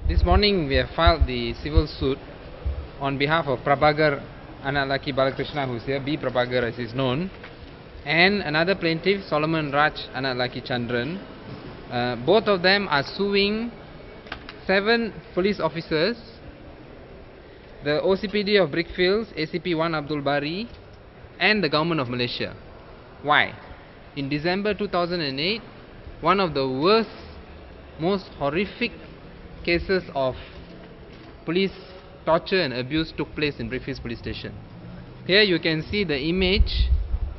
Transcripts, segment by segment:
This morning we have filed the civil suit on behalf of Prabhagar Analaki Balakrishna, who is here, B. Prabhagar as is known, and another plaintiff, Solomon Raj Analaki Chandran. Both of them are suing 7 police officers, the OCPD of Brickfields, ACP1 Abdul Bari, and the government of Malaysia. Why? In December 2008, one of the worst, most horrific cases of police torture and abuse took place in Brickfields police station. Here you can see the image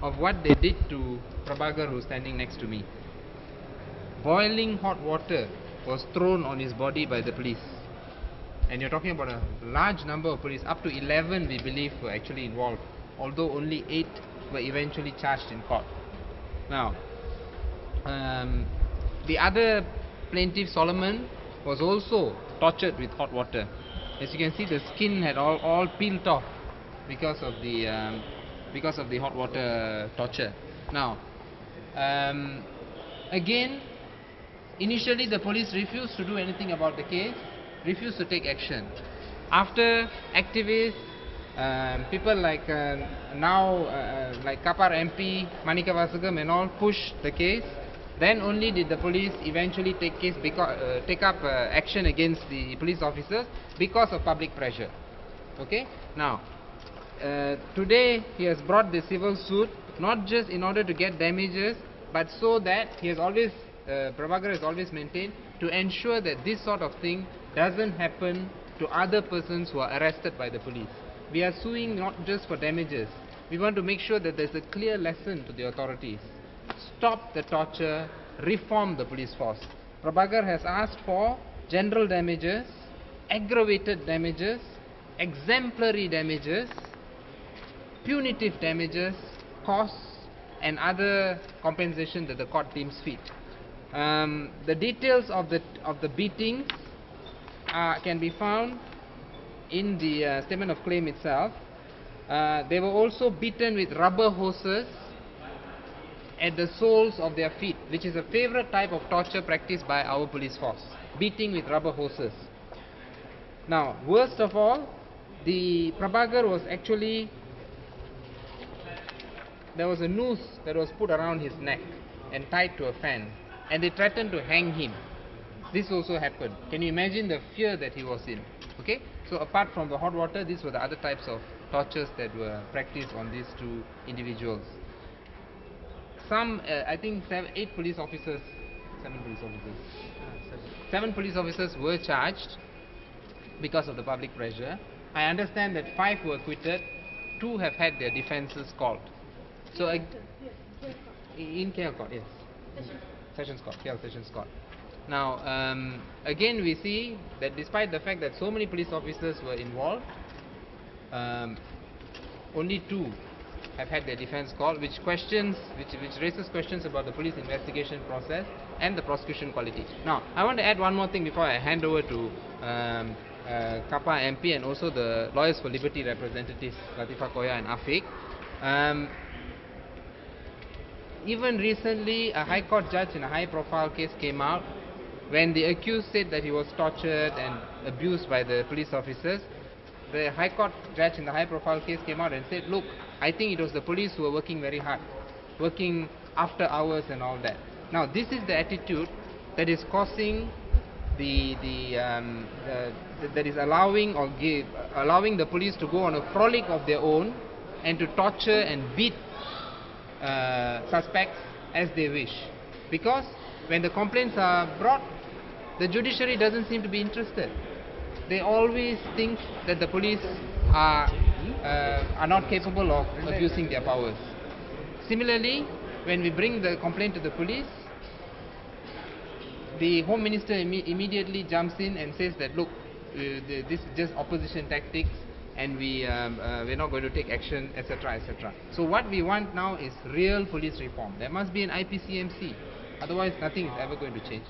of what they did to Prabhagar, who is standing next to me. Boiling hot water was thrown on his body by the police. And you're talking about a large number of police, up to 11 we believe were actually involved, although only 8 were eventually charged in court. Now, the other plaintiff, Solomon, was also tortured with hot water. As you can see, the skin had all peeled off because of the hot water torture. Now, again, initially the police refused to do anything about the case, refused to take action. After activists, people like like Kapar MP, Manika Vasagam and all pushed the case, then only did the police eventually take up action against the police officers because of public pressure. Okay? Now, today he has brought the civil suit not just in order to get damages, but so that he has always, Prabhagar has always maintained, to ensure that this sort of thing doesn't happen to other persons who are arrested by the police. We are suing not just for damages. We want to make sure that there's a clear lesson to the authorities. Stop the torture, reform the police force. Prabhagar has asked for general damages, aggravated damages, exemplary damages, punitive damages, costs, and other compensation that the court deems fit. The details of the beatings can be found in the statement of claim itself. They were also beaten with rubber hoses at the soles of their feet, which is a favorite type of torture practiced by our police force, beating with rubber hoses. Now, worst of all, the Prabhagar was actually, there was a noose that was put around his neck and tied to a fan, and they threatened to hang him. This also happened. Can you imagine the fear that he was in? Okay, so apart from the hot water, these were the other types of tortures that were practiced on these 2 individuals. Some, I think 7 police officers were charged because of the public pressure. I understand that 5 were acquitted, 2 have had their defences called. So in KL Court, yes. Sessions Court, KL Sessions Court. Now, again we see that despite the fact that so many police officers were involved, only 2 have had their defense called, which raises questions about the police investigation process and the prosecution quality. Now, I want to add one more thing before I hand over to Kapa MP and also the Lawyers for Liberty representatives, Latifa Koya and Afiq. Even recently, a High Court judge in a high-profile case came out when the accused said that he was tortured and abused by the police officers. The High Court judge in the high-profile case came out and said, look, I think it was the police who were working very hard, working after hours and all that. Now, this is the attitude that is causing that is allowing the police to go on a frolic of their own and to torture and beat suspects as they wish. Because when the complaints are brought, the judiciary doesn't seem to be interested. They always think that the police are not capable of abusing their powers. Similarly, when we bring the complaint to the police, the Home Minister immediately jumps in and says that, look, this is just opposition tactics and we're not going to take action, etc., etc. So what we want now is real police reform. There must be an IPCMC, otherwise nothing is ever going to change.